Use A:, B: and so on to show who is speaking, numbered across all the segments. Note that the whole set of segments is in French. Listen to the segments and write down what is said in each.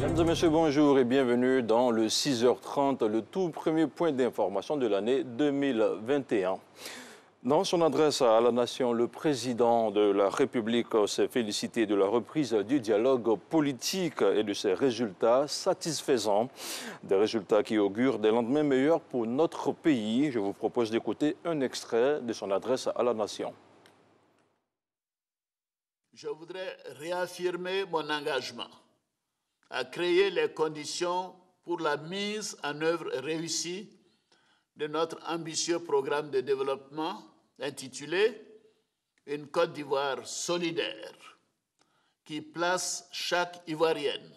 A: Mesdames et messieurs, bonjour et bienvenue dans le 6h30, le tout premier point d'information de l'année 2021. Dans son adresse à la nation, le président de la République s'est félicité de la reprise du dialogue politique et de ses résultats satisfaisants. Des résultats qui augurent des lendemains meilleurs pour notre pays. Je vous propose d'écouter un extrait de son adresse à la nation.
B: Je voudrais réaffirmer mon engagement à créer les conditions pour la mise en œuvre réussie de notre ambitieux programme de développement intitulé « Une Côte d'Ivoire solidaire » qui place chaque Ivoirienne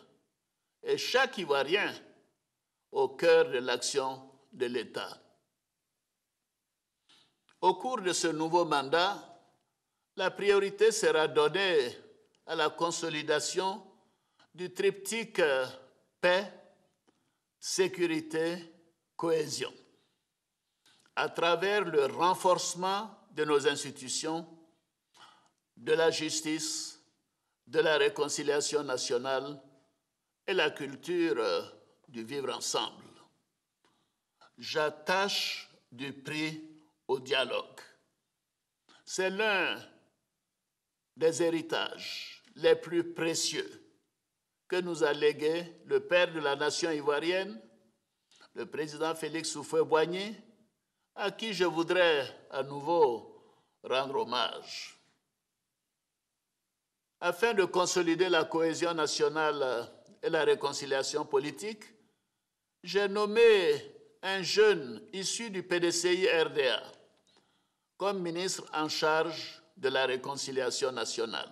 B: et chaque Ivoirien au cœur de l'action de l'État. Au cours de ce nouveau mandat, la priorité sera donnée à la consolidation du triptyque paix, sécurité, cohésion, à travers le renforcement de nos institutions, de la justice, de la réconciliation nationale et la culture du vivre ensemble. J'attache du prix au dialogue. C'est l'un des héritages les plus précieux que nous a légué le père de la nation ivoirienne, le président Félix Houphouët-Boigny, à qui je voudrais à nouveau rendre hommage. Afin de consolider la cohésion nationale et la réconciliation politique, j'ai nommé un jeune issu du PDCI-RDA comme ministre en charge de la réconciliation nationale.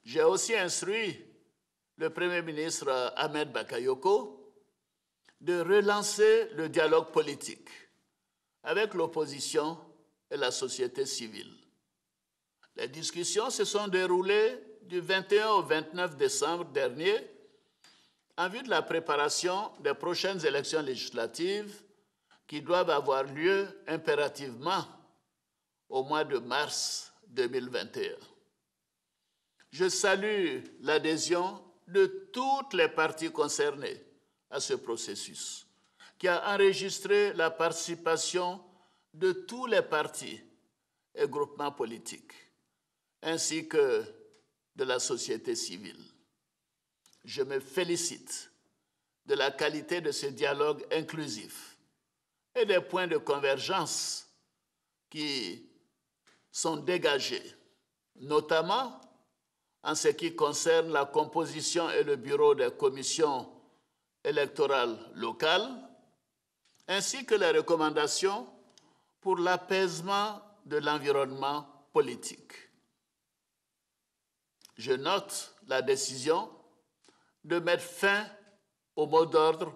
B: J'ai aussi instruit le Premier ministre Ahmed Bakayoko de relancer le dialogue politique avec l'opposition et la société civile. Les discussions se sont déroulées du 21 au 29 décembre dernier en vue de la préparation des prochaines élections législatives qui doivent avoir lieu impérativement au mois de mars 2021. Je salue l'adhésion de toutes les parties concernées à ce processus, qui a enregistré la participation de tous les partis et groupements politiques, ainsi que de la société civile. Je me félicite de la qualité de ce dialogue inclusif et des points de convergence qui sont dégagés, notamment en ce qui concerne la composition et le bureau des commissions électorales locales, ainsi que les recommandations pour l'apaisement de l'environnement politique. Je note la décision de mettre fin au mot d'ordre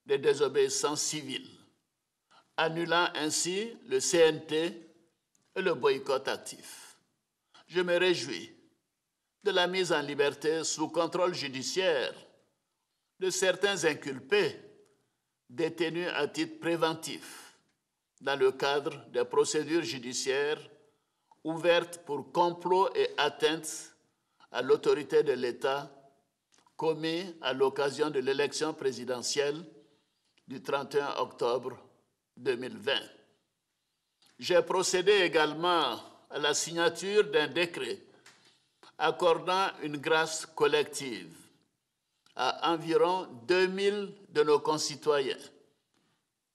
B: des désobéissances civiles, annulant ainsi le CNT et le boycott actif. Je me réjouis de la mise en liberté sous contrôle judiciaire de certains inculpés détenus à titre préventif dans le cadre des procédures judiciaires ouvertes pour complot et atteinte à l'autorité de l'État commis à l'occasion de l'élection présidentielle du 31 octobre 2020. J'ai procédé également à la signature d'un décret accordant une grâce collective à environ 2000 de nos concitoyens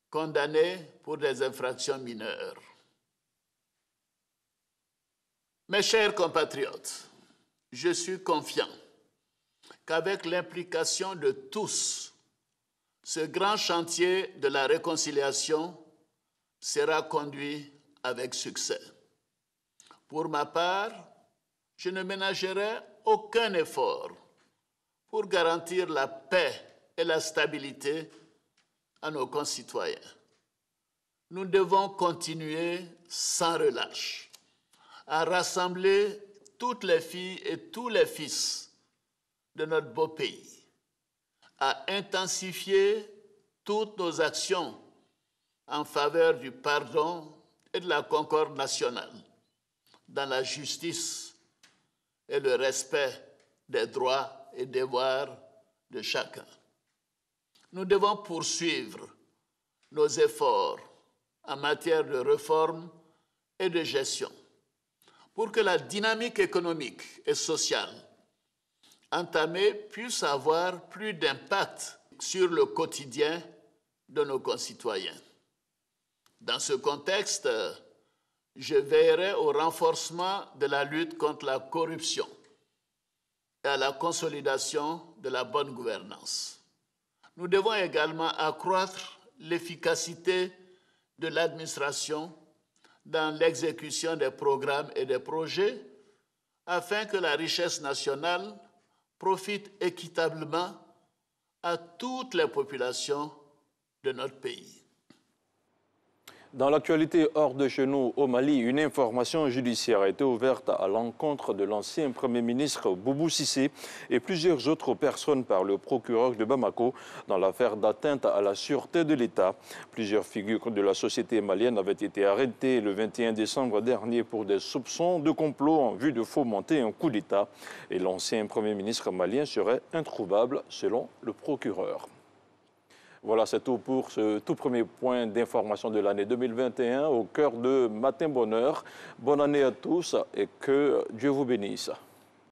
B: condamnés pour des infractions mineures. Mes chers compatriotes, je suis confiant qu'avec l'implication de tous, ce grand chantier de la réconciliation sera conduit avec succès. Pour ma part, je ne ménagerai aucun effort pour garantir la paix et la stabilité à nos concitoyens. Nous devons continuer sans relâche à rassembler toutes les filles et tous les fils de notre beau pays, à intensifier toutes nos actions en faveur du pardon et de la concorde nationale, dans la justice et le respect des droits et devoirs de chacun. Nous devons poursuivre nos efforts en matière de réforme et de gestion pour que la dynamique économique et sociale entamée puisse avoir plus d'impact sur le quotidien de nos concitoyens. Dans ce contexte, je veillerai au renforcement de la lutte contre la corruption et à la consolidation de la bonne gouvernance. Nous devons également accroître l'efficacité de l'administration dans l'exécution des programmes et des projets afin que la richesse nationale profite équitablement à toutes les populations de notre pays.
A: Dans l'actualité hors de chez nous, au Mali, une information judiciaire a été ouverte à l'encontre de l'ancien Premier ministre Boubou Cissé et plusieurs autres personnes par le procureur de Bamako dans l'affaire d'atteinte à la sûreté de l'État. Plusieurs figures de la société malienne avaient été arrêtées le 21 décembre dernier pour des soupçons de complot en vue de fomenter un coup d'État. Et l'ancien Premier ministre malien serait introuvable selon le procureur. Voilà, c'est tout pour ce tout premier point d'information de l'année 2021 au cœur de Matin Bonheur. Bonne année à tous et que Dieu vous bénisse.